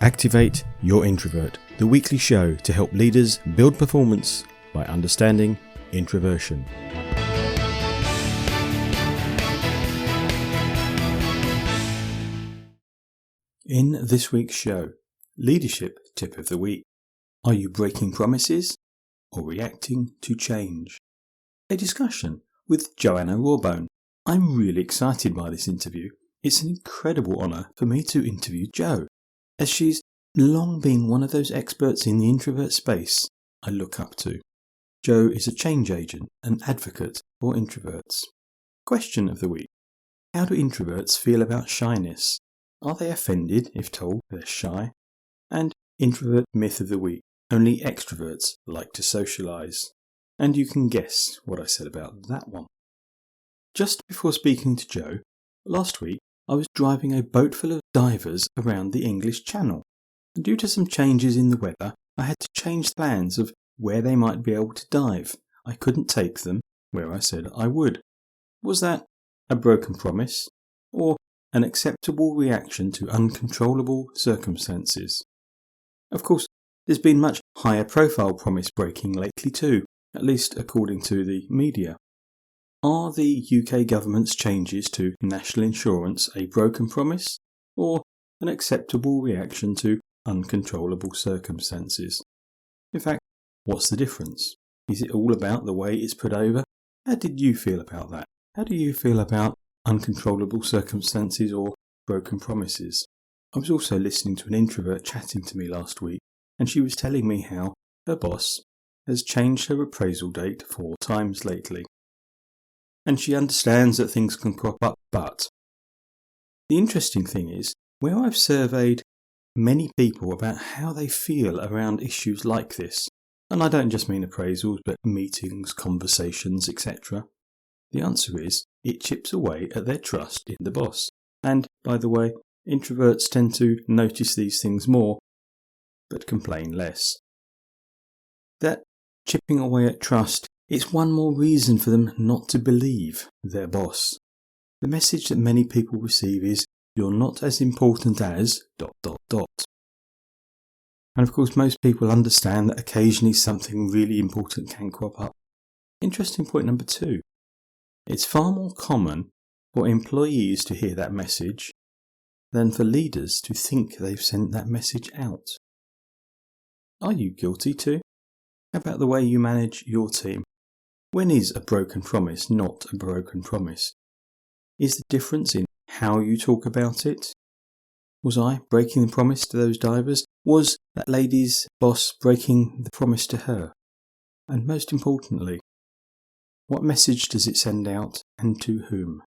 Activate Your Introvert, the weekly show to help leaders build performance by understanding introversion. In this week's show, Leadership Tip of the Week. Are you breaking promises or reacting to change? A discussion with Joanna Rawbone. I'm really excited by this interview. It's an incredible honour for me to interview Jo, as she's long been one of those experts in the introvert space I look up to. Jo is a change agent and advocate for introverts. Question of the week. How do introverts feel about shyness? Are they offended if told they're shy? And introvert myth of the week. Only extroverts like to socialise. And you can guess what I said about that one. Just before speaking to Jo, last week I was driving a boat full of divers around the English Channel. And due to some changes in the weather, I had to change plans of where they might be able to dive. I couldn't take them where I said I would. Was that a broken promise or an acceptable reaction to uncontrollable circumstances? Of course, there's been much higher profile promise breaking lately too, at least according to the media. Are the UK government's changes to national insurance a broken promise or an acceptable reaction to uncontrollable circumstances? In fact, what's the difference? Is it all about the way it's put over? How did you feel about that? How do you feel about uncontrollable circumstances or broken promises? I was also listening to an introvert chatting to me last week, and she was telling me how her boss has changed her appraisal date 4 times lately. And she understands that things can crop up, but the interesting thing is, where I've surveyed many people about how they feel around issues like this, and I don't just mean appraisals, but meetings, conversations, etc., the answer is it chips away at their trust in the boss. And, by the way, introverts tend to notice these things more, but complain less. That chipping away at trust, it's one more reason for them not to believe their boss. The message that many people receive is, you're not as important as ... And of course most people understand that occasionally something really important can crop up. Interesting point number 2. It's far more common for employees to hear that message than for leaders to think they've sent that message out. Are you guilty too? How about the way you manage your team? When is a broken promise not a broken promise? Is the difference in how you talk about it? Was I breaking the promise to those divers? Was that lady's boss breaking the promise to her? And most importantly, what message does it send out and to whom?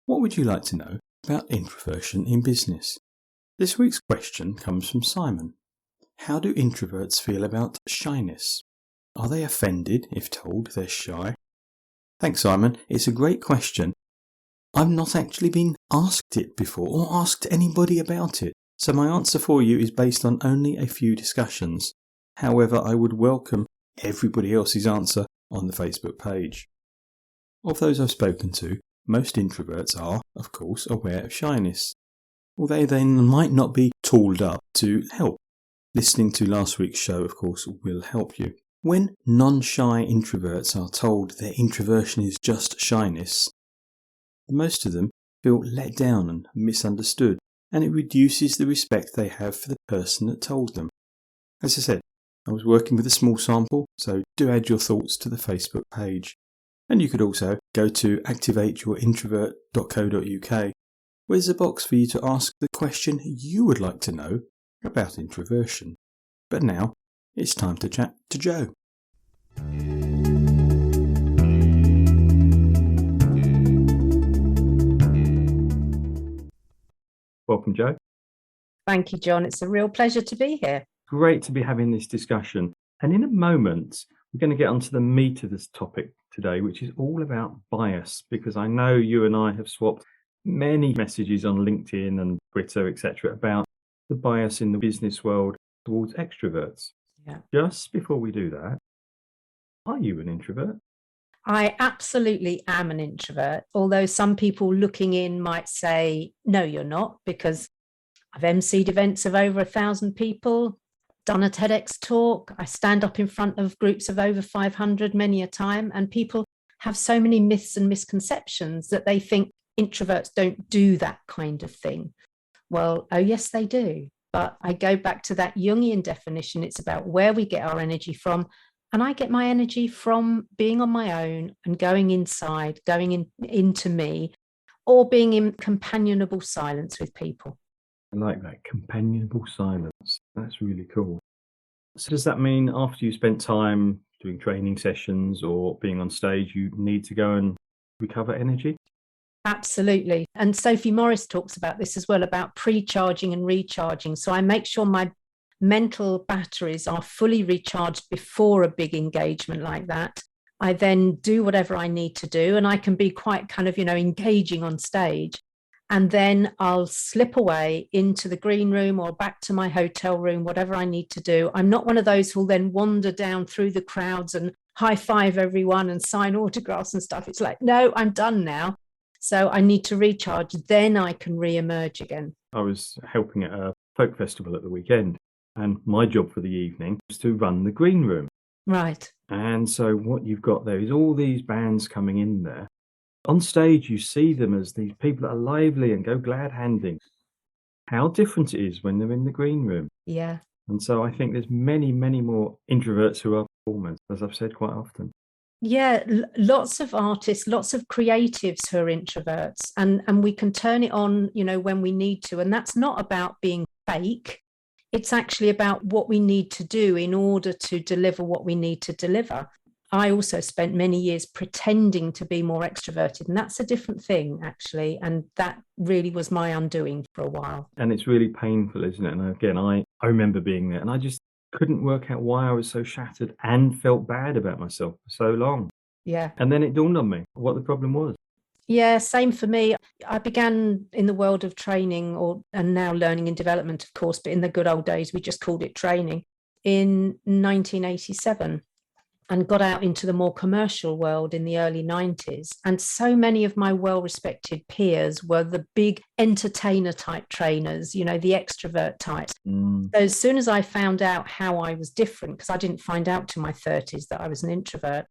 What would you like to know about introversion in business? This week's question comes from Simon. How do introverts feel about shyness? Are they offended if told they're shy? Thanks, Simon. It's a great question. I've not actually been asked it before or asked anybody about it, so my answer for you is based on only a few discussions. However, I would welcome everybody else's answer on the Facebook page. Of those I've spoken to, most introverts are, of course, aware of shyness, although they might not be tooled up to help. Listening to last week's show, of course, will help you. When non-shy introverts are told their introversion is just shyness, most of them feel let down and misunderstood, and it reduces the respect they have for the person that told them. As I said, I was working with a small sample, so do add your thoughts to the Facebook page. And you could also go to activateyourintrovert.co.uk, where there's a box for you to ask the question you would like to know about introversion. But now, it's time to chat to Jo. Welcome, Jo. Thank you, John. It's a real pleasure to be here. Great to be having this discussion. And in a moment, we're going to get onto the meat of this topic today, which is all about bias, because I know you and I have swapped many messages on LinkedIn and Twitter, etc., about the bias in the business world towards extroverts. Yeah. Just before we do that, are you an introvert? I absolutely am an introvert, although some people looking in might say, no, you're not, because I've emceed events of over 1,000 people, done a TEDx talk. I stand up in front of groups of over 500 many a time, and people have so many myths and misconceptions that they think introverts don't do that kind of thing. Well, oh, yes, they do. But I go back to that Jungian definition. It's about where we get our energy from. And I get my energy from being on my own and going inside, into me, or being in companionable silence with people. I like that, companionable silence. That's really cool. So does that mean after you spent time doing training sessions or being on stage, you need to go and recover energy? Absolutely. And Sophie Morris talks about this as well, about pre-charging and recharging. So I make sure my mental batteries are fully recharged before a big engagement like that. I then do whatever I need to do, and I can be quite kind of, engaging on stage. And then I'll slip away into the green room or back to my hotel room, whatever I need to do. I'm not one of those who'll then wander down through the crowds and high five everyone and sign autographs and stuff. It's like, no, I'm done now. So I need to recharge. Then I can re-emerge again. I was helping at a folk festival at the weekend, and my job for the evening was to run the green room. Right. And so what you've got there is all these bands coming in there. On stage, you see them as these people that are lively and go glad-handing. How different it is when they're in the green room. Yeah. And so I think there's many, many more introverts who are performers, as I've said quite often. Yeah, lots of artists, lots of creatives who are introverts, and we can turn it on, when we need to. And that's not about being fake. It's actually about what we need to do in order to deliver what we need to deliver. I also spent many years pretending to be more extroverted, and that's a different thing, actually. And that really was my undoing for a while. And it's really painful, isn't it? And again, I remember being there, and I just couldn't work out why I was so shattered and felt bad about myself for so long. Yeah. And then it dawned on me what the problem was. Yeah, same for me. I began in the world of training and now learning and development, of course, but in the good old days, we just called it training in 1987. And got out into the more commercial world in the early 90s. And so many of my well-respected peers were the big entertainer type trainers, the extrovert types. So as soon as I found out how I was different, because I didn't find out to my 30s that I was an introvert,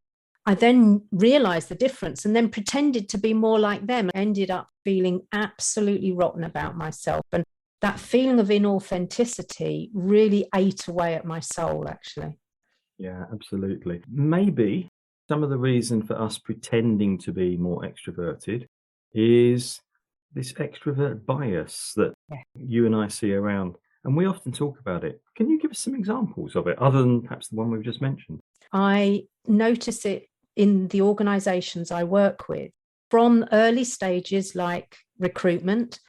I then realized the difference and then pretended to be more like them. I ended up feeling absolutely rotten about myself. And that feeling of inauthenticity really ate away at my soul, actually. Yeah, absolutely. Maybe some of the reason for us pretending to be more extroverted is this extrovert bias that you and I see around. And we often talk about it. Can you give us some examples of it, other than perhaps the one we've just mentioned? I notice it in the organizations I work with from early stages like recruitment.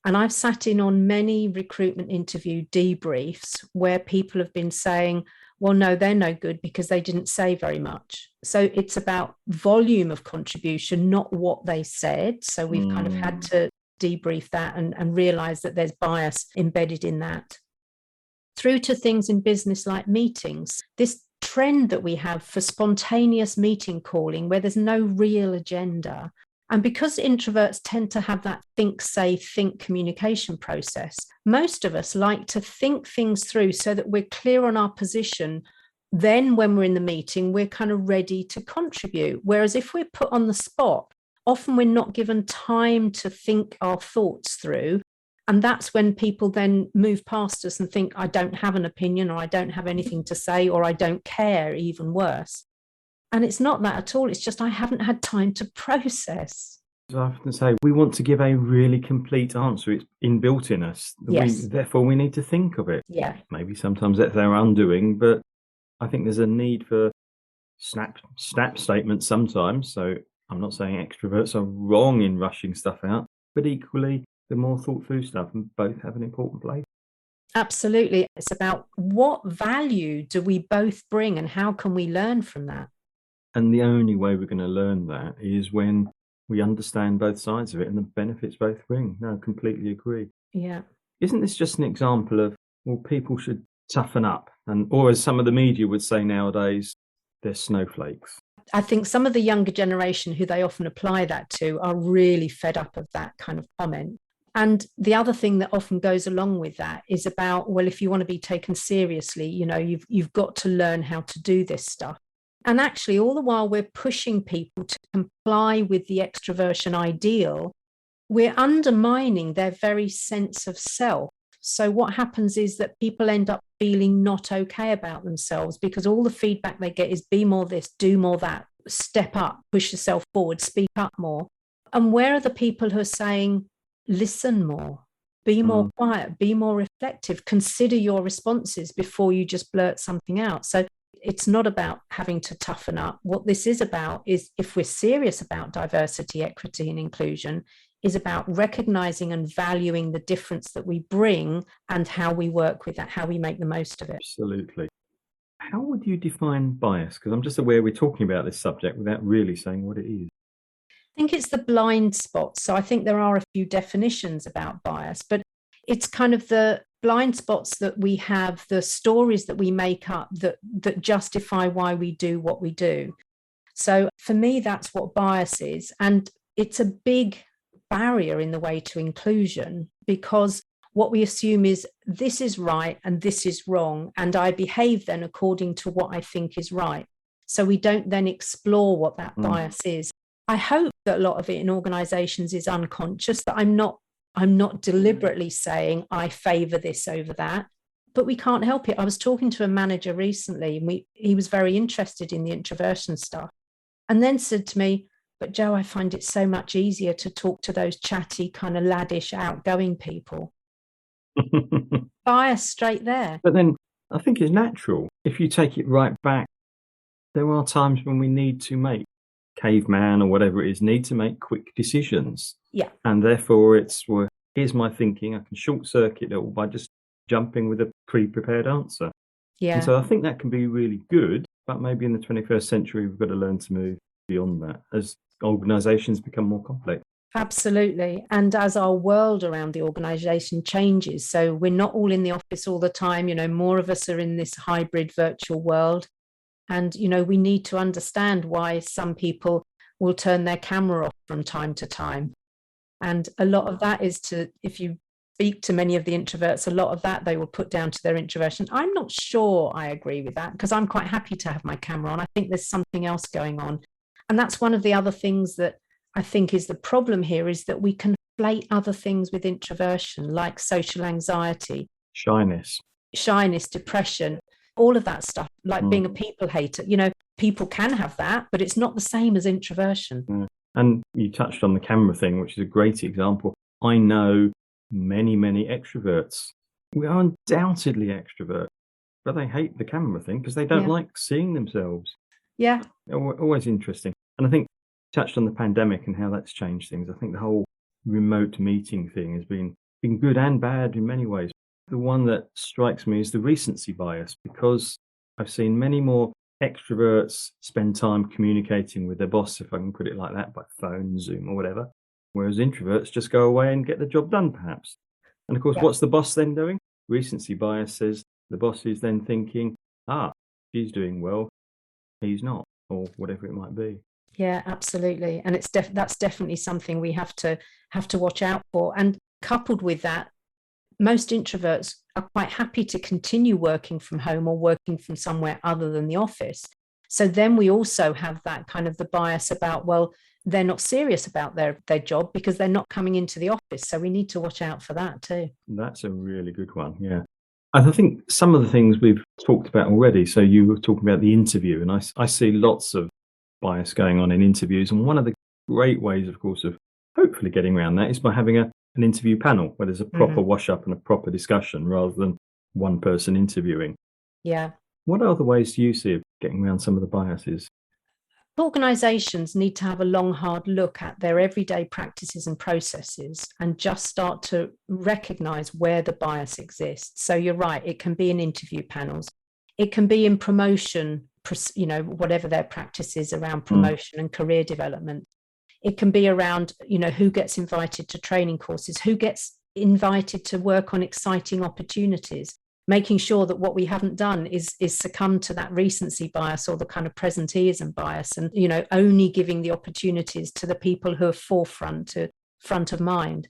And I've sat in on many recruitment interview debriefs where people have been saying, well, no, they're no good because they didn't say very much. So it's about volume of contribution, not what they said. So we've kind of had to debrief that and realize that there's bias embedded in that. Through to things in business like meetings, this trend that we have for spontaneous meeting calling where there's no real agenda. And because introverts tend to have that think, say, think communication process, most of us like to think things through so that we're clear on our position. Then when we're in the meeting, we're kind of ready to contribute. Whereas if we're put on the spot, often we're not given time to think our thoughts through. And that's when people then move past us and think, I don't have an opinion, or I don't have anything to say, or I don't care, even worse. And it's not that at all. It's just I haven't had time to process. I often say we want to give a really complete answer. It's inbuilt in us. Yes. Therefore, we need to think of it. Yeah. Maybe sometimes that's our undoing, but I think there's a need for snap statements sometimes. So I'm not saying extroverts are wrong in rushing stuff out, but equally, the more thought through stuff, and both have an important place. Absolutely. It's about what value do we both bring and how can we learn from that? And the only way we're going to learn that is when we understand both sides of it and the benefits both bring. No, completely agree. Yeah. Isn't this just an example of, well, people should toughen up? Or as some of the media would say nowadays, they're snowflakes. I think some of the younger generation who they often apply that to are really fed up of that kind of comment. And the other thing that often goes along with that is about, well, if you want to be taken seriously, you've got to learn how to do this stuff. And actually, all the while we're pushing people to comply with the extroversion ideal, we're undermining their very sense of self. So what happens is that people end up feeling not okay about themselves because all the feedback they get is be more this, do more that, step up, push yourself forward, speak up more. And where are the people who are saying, listen more, be more quiet, be more reflective, consider your responses before you just blurt something out? So it's not about having to toughen up. What this is about is, if we're serious about diversity, equity, and inclusion, is about recognizing and valuing the difference that we bring and how we work with that, how we make the most of it. Absolutely. How would you define bias? Because I'm just aware we're talking about this subject without really saying what it is. I think it's the blind spots. So I think there are a few definitions about bias, but it's kind of the blind spots that we have, the stories that we make up that justify why we do what we do. So for me, that's what bias is. And it's a big barrier in the way to inclusion, because what we assume is this is right and this is wrong, and I behave then according to what I think is right. So we don't then explore what that bias is. I hope that a lot of it in organizations is unconscious, that I'm not deliberately saying I favor this over that, but we can't help it. I was talking to a manager recently, and he was very interested in the introversion stuff, and then said to me, but Jo, I find it so much easier to talk to those chatty, kind of laddish, outgoing people. Bias straight there. But then I think it's natural. If you take it right back, there are times when we need to make, caveman or whatever it is, need to make quick decisions. Yeah. And therefore it's, well, here's my thinking. I can short circuit it all by just jumping with a pre-prepared answer. Yeah. And so I think that can be really good, but maybe in the 21st century, we've got to learn to move beyond that as organizations become more complex. Absolutely. And as our world around the organization changes, so we're not all in the office all the time, more of us are in this hybrid virtual world. And, we need to understand why some people will turn their camera off from time to time. And a lot of that is if you speak to many of the introverts, a lot of that they will put down to their introversion. I'm not sure I agree with that, because I'm quite happy to have my camera on. I think there's something else going on. And that's one of the other things that I think is the problem here, is that we conflate other things with introversion, like social anxiety, shyness, depression, all of that stuff, like being a people hater. People can have that, but it's not the same as introversion. Yeah. And you touched on the camera thing, which is a great example. I know many, many extroverts. We are undoubtedly extrovert, but they hate the camera thing because they don't like seeing themselves. Yeah. Always interesting. And I think you touched on the pandemic and how that's changed things. I think the whole remote meeting thing has been good and bad in many ways. The one that strikes me is the recency bias, because I've seen many more extroverts spend time communicating with their boss, if I can put it like that, by phone, Zoom or whatever, whereas introverts just go away and get the job done, perhaps. And of course, what's the boss then doing? Recency bias says the boss is then thinking, she's doing well, he's not, or whatever it might be. Yeah, absolutely. And that's definitely something we have to watch out for. And coupled with that, most introverts are quite happy to continue working from home or working from somewhere other than the office. So then we also have that kind of the bias about, well, they're not serious about their job because they're not coming into the office. So we need to watch out for that too. That's a really good one. Yeah. And I think some of the things we've talked about already. So you were talking about the interview, and I see lots of bias going on in interviews. And one of the great ways, of course, of hopefully getting around that is by having an interview panel where there's a proper wash up and a proper discussion rather than one person interviewing. Yeah. What other ways do you see of getting around some of the biases? Organizations need to have a long, hard look at their everyday practices and processes and just start to recognize where the bias exists. So you're right, it can be in interview panels. It can be in promotion, whatever their practice is around promotion and career development. It can be around, who gets invited to training courses, who gets invited to work on exciting opportunities. making sure that what we haven't done is succumb to that recency bias or the kind of presenteeism bias, and, you know, only giving the opportunities to the people who are front of mind.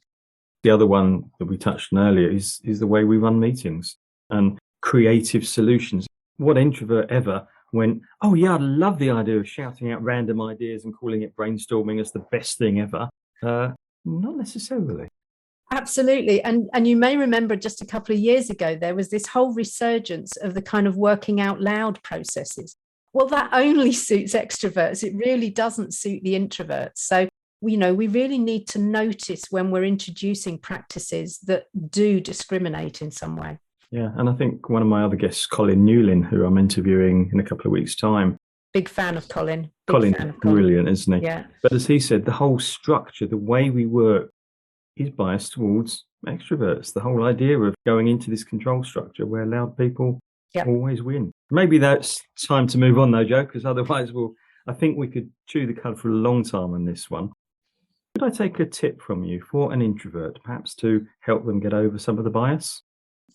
The other one that we touched on earlier is the way we run meetings and creative solutions. What introvert ever went, oh yeah, I love the idea of shouting out random ideas and calling it brainstorming as the best thing ever? Not necessarily. Absolutely. And you may remember just a couple of years ago, there was this whole resurgence of the kind of working out loud processes. Well, that only suits extroverts. It really doesn't suit the introverts. So, you know, we really need to notice when we're introducing practices that do discriminate in some way. Yeah. And I think one of my other guests, Colin Newlin, who I'm interviewing in a couple of weeks' time. Big fan of Colin. Colin's brilliant, isn't he? Yeah. But as he said, the whole structure, the way we work, is biased towards extroverts. The whole idea of going into this control structure where loud people always win. Maybe that's time to move on though, Jo, because otherwise I think we could chew the cud for a long time on this one. Could I take a tip from you for an introvert, perhaps to help them get over some of the bias?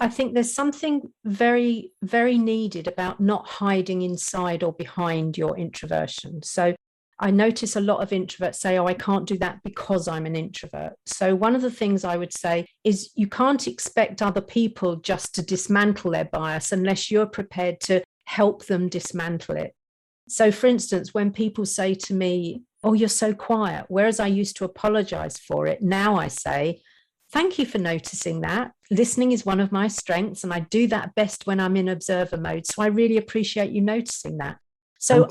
I think there's something very, very needed about not hiding inside or behind your introversion. So I notice a lot of introverts say, oh, I can't do that because I'm an introvert. So one of the things I would say is you can't expect other people just to dismantle their bias unless you're prepared to help them dismantle it. So for instance, when people say to me, oh, you're so quiet, whereas I used to apologize for it, now I say, thank you for noticing that. Listening is one of my strengths, and I do that best when I'm in observer mode. So I really appreciate you noticing that. So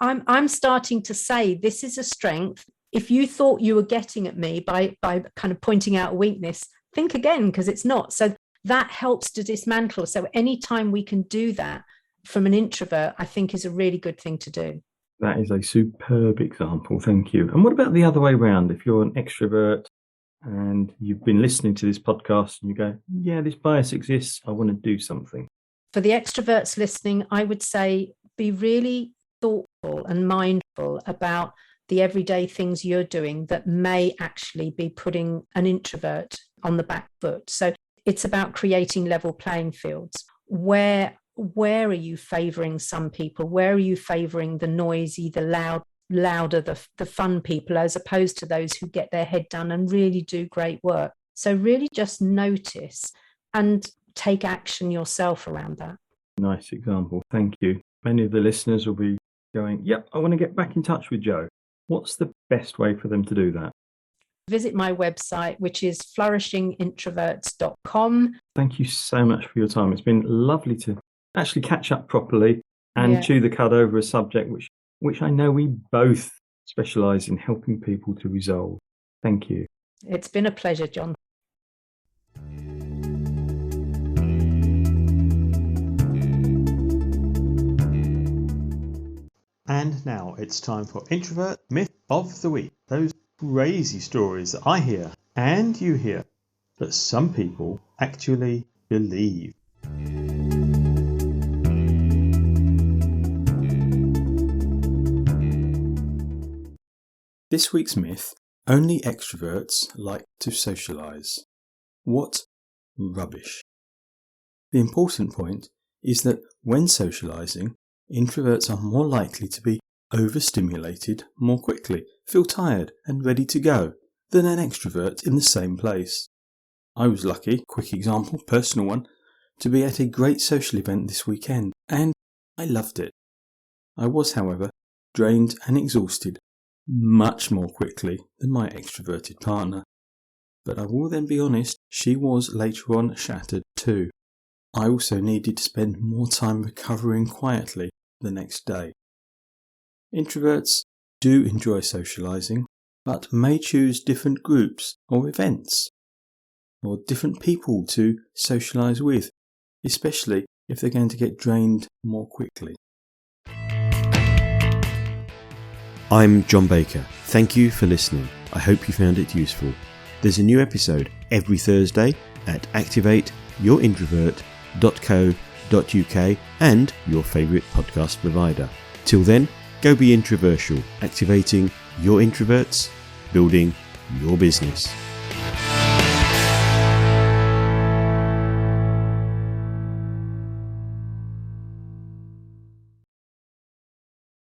I'm starting to say this is a strength. If you thought you were getting at me by kind of pointing out a weakness, think again, because it's not. So that helps to dismantle. So anytime we can do that from an introvert, I think is a really good thing to do. That is a superb example. Thank you. And what about the other way around? If you're an extrovert and you've been listening to this podcast and you go, yeah, this bias exists, I want to do something. For the extroverts listening, I would say be really thoughtful and mindful about the everyday things you're doing that may actually be putting an introvert on the back foot. So it's about creating level playing fields. Where are you favouring some people? Where are you favouring the noisy, the louder, the fun people, as opposed to those who get their head down and really do great work? So really just notice and take action yourself around that. Nice example. Thank you. Many of the listeners will be going, yep, I want to get back in touch with Jo. What's the best way for them to do that? Visit my website, which is flourishingintroverts.com. Thank you so much for your time. It's been lovely to actually catch up properly and chew the cud over a subject which I know we both specialise in helping people to resolve. Thank you. It's been a pleasure, John. And now it's time for Introvert Myth of the Week. Those crazy stories that I hear and you hear that some people actually believe. This week's myth: only extroverts like to socialise. What rubbish. The important point is that when socialising, introverts are more likely to be overstimulated more quickly, feel tired and ready to go, than an extrovert in the same place. I was lucky, quick example, personal one, to be at a great social event this weekend, and I loved it. I was, however, drained and exhausted much more quickly than my extroverted partner. But I will then be honest, she was later on shattered too. I also needed to spend more time recovering quietly the next day. Introverts do enjoy socialising, but may choose different groups or events, or different people to socialise with, especially if they're going to get drained more quickly. I'm John Baker. Thank you for listening. I hope you found it useful. There's a new episode every Thursday at activateyourintroverts.co.uk and your favourite podcast provider. Till then, go be introversial, activating your introverts, building your business.